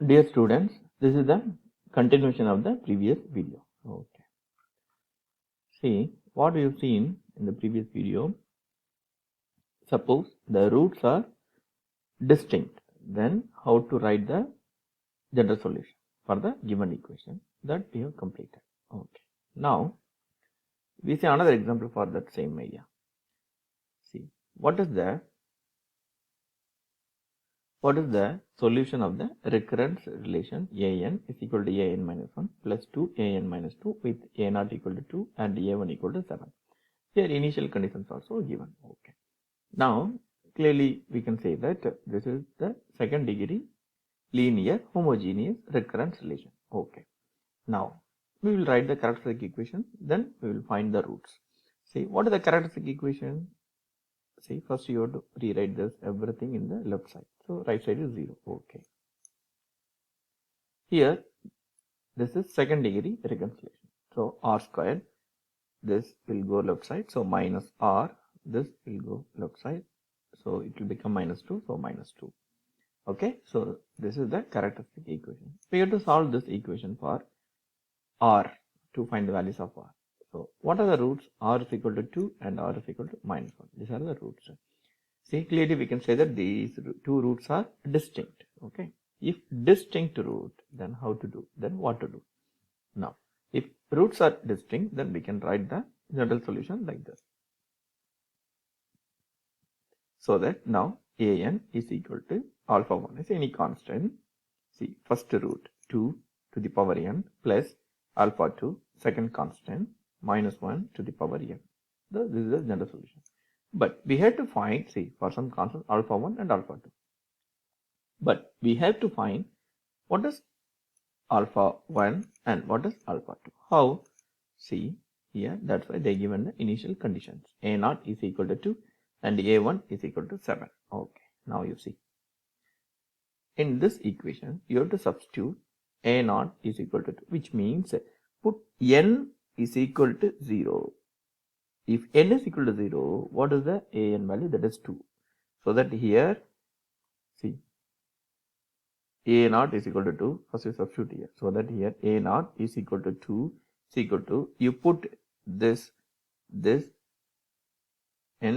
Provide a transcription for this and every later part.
Dear students, this is the continuation of the previous video. Okay. See what we have seen in the previous video. Suppose the roots are distinct, then how to write the general solution for the given equation that we have completed. Okay. Now we see another example for that same idea. See what is the solution of the recurrence relation an is equal to an minus 1 plus 2 an minus 2 with a not equal to 2 and a1 equal to 7. Here initial conditions also given. Okay. Now clearly we can say that this is the second degree linear homogeneous recurrence relation. Okay. Now we will write the characteristic equation, then we will find the roots. See what is the characteristic equation? See first you have to rewrite this everything in the left side. So right side is 0. Okay. Here this is second degree reconciliation. So r squared, this will go left side. So minus r, this will go left side. So it will become minus 2. So minus 2. Okay. So this is the characteristic equation. We have to solve this equation for r to find the values of r. So what are the roots? R is equal to 2 and r is equal to minus 1. These are the roots. See clearly we can say that these two roots are distinct. Okay. If distinct root, then how to do? Then what to do? Now if roots are distinct, then we can write the general solution like this. So that now an is equal to alpha 1 is any constant. See first root 2 to the power n plus alpha 2 second constant minus 1 to the power n. This is the general solution. But we have to find, see, for some constant alpha 1 and alpha 2. But we have to find what is alpha 1 and what is alpha 2. How? See here, that's why they given the initial conditions. A0 is equal to 2 and A1 is equal to 7. Okay, now you see. In this equation, you have to substitute A0 is equal to 2, which means put n is equal to 0. If n is equal to 0, what is the an value? That is 2. So that here, see, a0 is equal to 2. First you substitute here. So that here a0 is equal to 2 is equal to, you put this n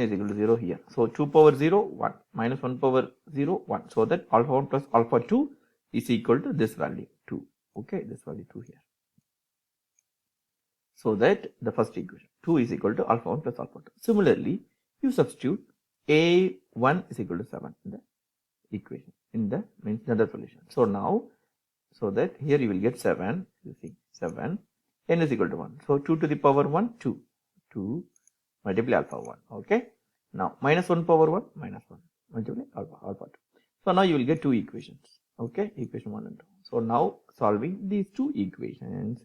is equal to 0 here. So 2 power 0, 1 minus 1 power 0, 1. So that alpha 1 plus alpha 2 is equal to this value 2. Okay, this value 2 here. So that the first equation 2 is equal to alpha 1 plus alpha 2. Similarly, you substitute a1 is equal to 7 in the equation, in the general solution. So now, so that here you will get 7, you see 7, n is equal to 1. So 2 to the power 1, 2 multiply alpha 1. Okay. Now minus 1 power 1, minus 1 multiply alpha 2. So now you will get two equations. Okay, equation 1 and 2. So now solving these two equations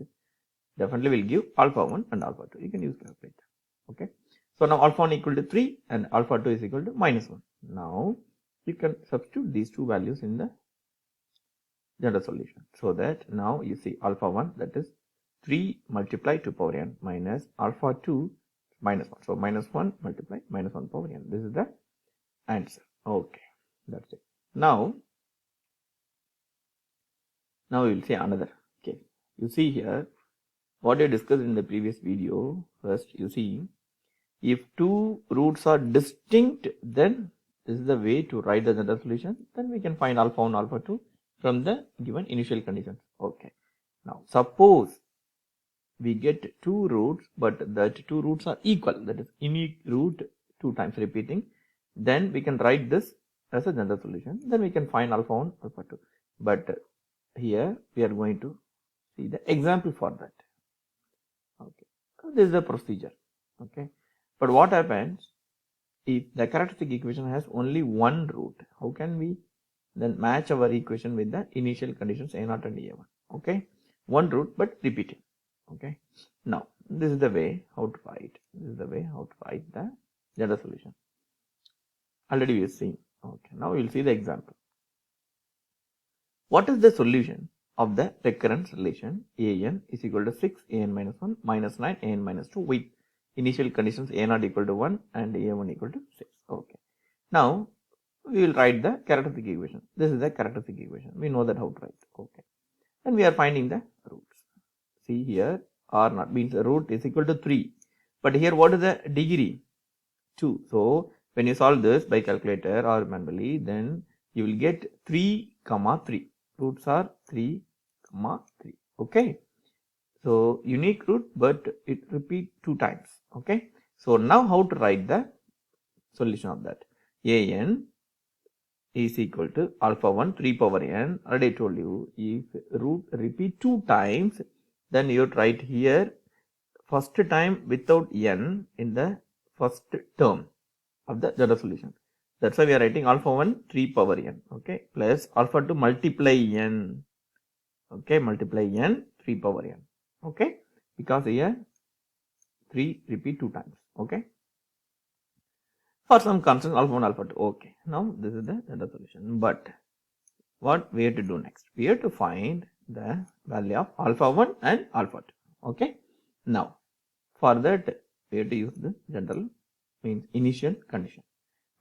definitely will give alpha 1 and alpha 2. You can use calculator. Okay. So now alpha 1 equal to 3 and alpha 2 is equal to minus 1. Now you can substitute these two values in the general solution. So that now you see alpha 1, that is 3 multiply 2 power n minus alpha 2 minus 1. So minus 1 multiply minus 1 power n. This is the answer. Okay. That's it. Now we will see another case. You see here what I discussed in the previous video. First you see, if two roots are distinct, then this is the way to write the general solution. Then we can find alpha 1 alpha 2 from the given initial conditions. Okay. Now suppose we get two roots, but that two roots are equal, that is unique root 2 times repeating, then we can write this as a general solution. Then we can find alpha 1 alpha 2. But here we are going to see the example for that. Okay, this is the procedure. Okay, but what happens if the characteristic equation has only one root? How can we then match our equation with the initial conditions a0 and a1? Okay, one root but repeating. Okay, now this is the way how to write. This is the way how to write the general solution. Already we have seen. Okay, now we will see the example. What is the solution of the recurrence relation an is equal to 6 an minus 1 minus 9 an minus 2 with initial conditions a0 equal to 1 and a1 equal to 6. Okay. Now we will write the characteristic equation. This is the characteristic equation. We know that how to write. then we are finding the roots. See here, r naught means the root is equal to 3. But here what is the degree? 2. So when you solve this by calculator or manually, then you will get 3, 3. Roots are 3, 3. Okay. So unique root, but it repeat 2 times. Okay. So now how to write the solution of that? An is equal to alpha 1 3 power n. Already I told you, if root repeat 2 times, then you write here first time without n in the first term of the general solution. That's why we are writing alpha 1 3 power n. Okay. Plus alpha 2 multiply n. Okay. Multiply n 3 power n. Okay. Because here 3 repeat 2 times. Okay. For some constant alpha 1 alpha 2. Okay. Now this is the general solution. But what we have to do next? We have to find the value of alpha 1 and alpha 2. Okay. Now for that we have to use the general means initial condition.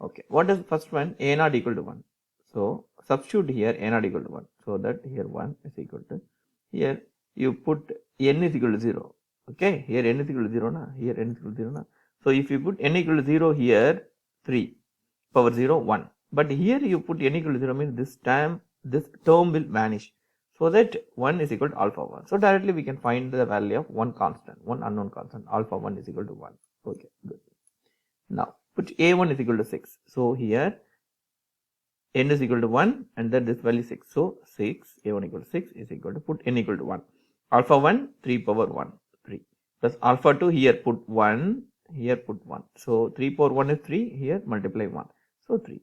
Okay. What is the first one? A naught equal to 1. So substitute here A naught equal to 1. So that here 1 is equal to, here you put n is equal to 0. Okay. Here n is equal to 0 na. Here n is equal to 0 na. So if you put n equal to 0 here, 3 power 0 1. But here you put n equal to 0 means this term will vanish. So that 1 is equal to alpha 1. So directly we can find the value of one constant, one unknown constant. Alpha 1 is equal to 1. Okay, good. Now put a1 is equal to 6. So here n is equal to 1 and then this value 6. So 6, a1 equal to 6 is equal to, put n equal to 1. Alpha 1 3 power 1 3 plus alpha 2 here put 1, here put 1. So 3 power 1 is 3, here multiply 1. So 3.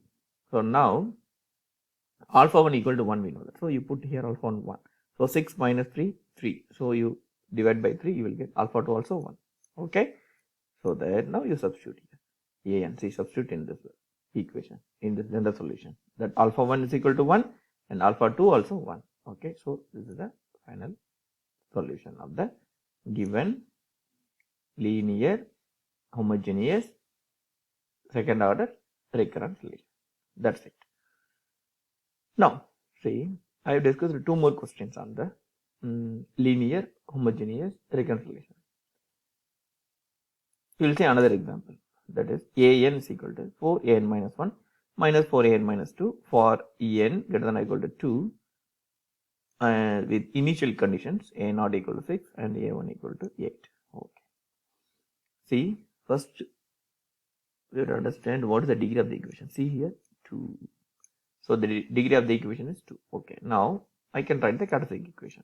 So now alpha 1 equal to 1 we know that. So you put here alpha 1 1. So 6 minus 3 3. So you divide by 3, you will get alpha 2 also 1. Okay. So there now you substitute here a and c, substitute in this equation, in this general solution, that alpha 1 is equal to 1 and alpha 2 also 1. Okay. So this is the final solution of the given linear homogeneous second order recurrent solution. That's it. Now see, I have discussed 2 more questions on the linear homogeneous recurrent solution. We will see another example, that is an is equal to 4an minus 1 minus 4an minus 2 for en greater than or equal to 2 with initial conditions a not equal to 6 and a1 equal to 8. Okay. See, first we have to understand what is the degree of the equation. See here 2. So the degree of the equation is 2. Okay. Now I can write the characteristic equation.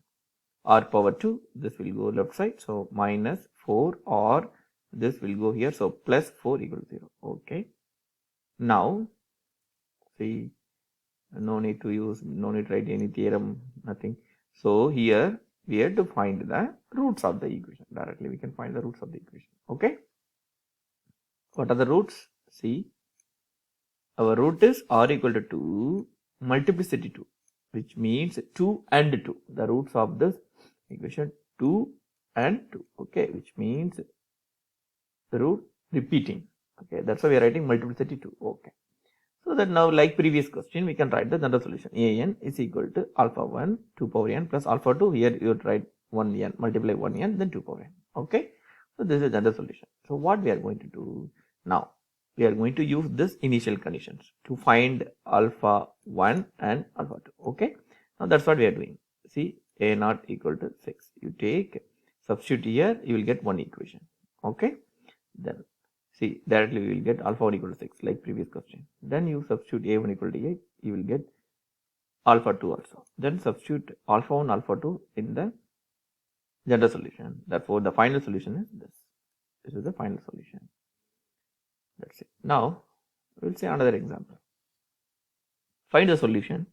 R power 2, this will go left side. So minus 4 or this will go here. So plus 4 equal to 0. Okay. Now see, no need to write any theorem, nothing. So here we have to find the roots of the equation. Directly we can find the roots of the equation. Okay. What are the roots? See, our root is r equal to 2 multiplicity 2, which means 2 and 2. The roots of this equation 2 and 2. Okay, which means the root repeating. Okay, that's why we are writing multiplicity 2. Okay. So that now, like previous question, we can write the general solution. An is equal to alpha 1 2 power n plus alpha 2. Here you write 1 n, multiply 1 n, then 2 power n. Okay. So this is general solution. So what we are going to do now? We are going to use this initial conditions to find alpha 1 and alpha 2. Okay. Now that's what we are doing. See, a naught equal to 6. You take, substitute here, you will get one equation. Okay. Then see, directly we will get alpha 1 equal to 6 like previous question. Then you substitute a1 equal to 8, you will get alpha 2 also. Then substitute alpha 1 alpha 2 in the general solution. Therefore the final solution is this. This is the final solution. That's it. Now we will see another example. Find the solution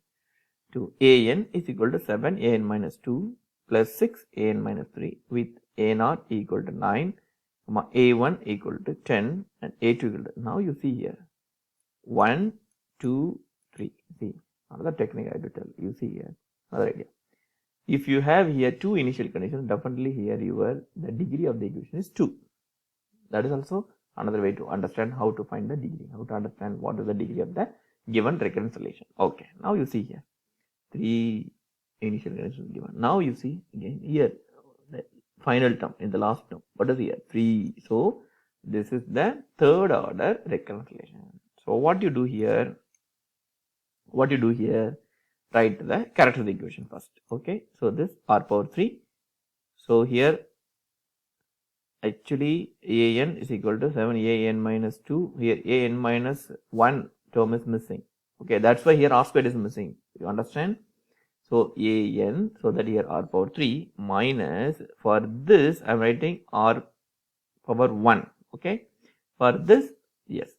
to an is equal to 7 an minus 2 plus 6 an minus 3 with a naught equal to 9, a1 equal to 10 and a2 equal to, now you see here 1 2 3. See, another technique I have to tell you. See here another idea. If you have here 2 initial conditions, definitely here the degree of the equation is 2. That is also another way to understand how to find the degree, how to understand what is the degree of the given recurrent solution. Okay, now you see here 3 initial condition is given. Now you see again here the final term in the last term. What is here? 3. So this is the third order recurrent relation. So what you do here? Write the characteristic equation first. Okay. So this r power 3. So here actually an is equal to 7 an minus 2. Here an minus 1 term is missing. Okay. That's why here r squared is missing. You understand? So an, so that here r power 3 minus, for this I am writing r power 1. Okay. For this, yes,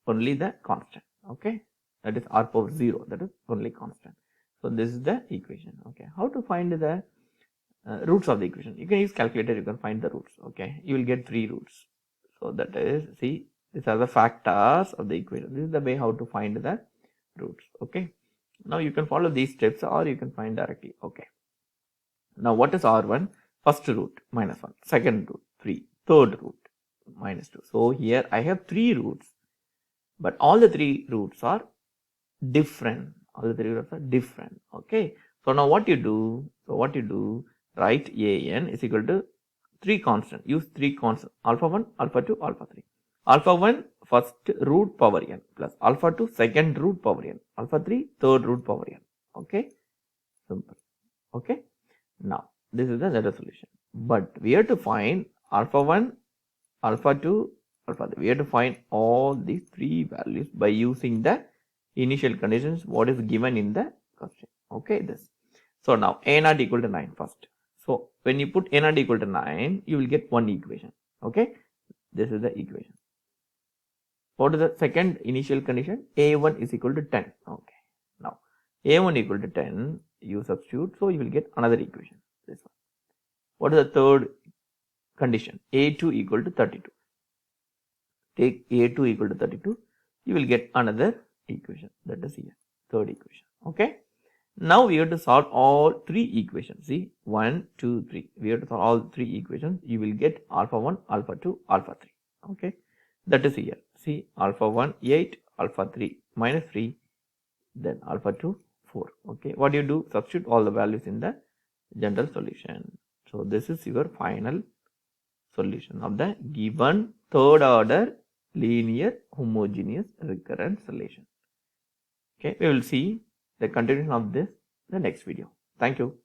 only the constant. Okay. That is r power 0. That is only constant. So this is the equation. Okay. How to find the roots of the equation? You can use calculator. You can find the roots. Okay. You will get 3 roots. So that is, see, these are the factors of the equation. This is the way how to find the roots. Okay. Now you can follow these steps or you can find directly. Okay. Now what is R1? First root minus 1, second root 3, third root minus 2. So here I have 3 roots, but all the 3 roots are different. Okay. So now what you do? Write an is equal to 3 constant. Use 3 constant. Alpha 1, alpha 2, alpha 3. Alpha 1 first root power n plus alpha 2 second root power n, alpha 3 third root power n. Okay. Simple. Okay. Now this is the solution. But we have to find alpha 1, alpha 2, alpha 3. We have to find all these 3 values by using the initial conditions what is given in the question. Okay. This. So now a naught equal to 9 first. So when you put a naught equal to 9, you will get one equation. Okay. This is the equation. What is the second initial condition? A1 is equal to 10. Okay. Now A1 equal to 10, you substitute, so you will get another equation. This one. What is the third condition? A2 equal to 32. Take A2 equal to 32, you will get another equation. That is here, third equation. Okay. Now we have to solve all 3 equations. See, 1, 2, 3. We have to solve all 3 equations. You will get alpha 1, alpha 2, alpha 3. Okay. That is here. See, alpha 1, 8, alpha 3, minus 3, then alpha 2, 4. Okay. What do you do? Substitute all the values in the general solution. So this is your final solution of the given third order linear homogeneous recurrent relation. Okay. We will see the continuation of this in the next video. Thank you.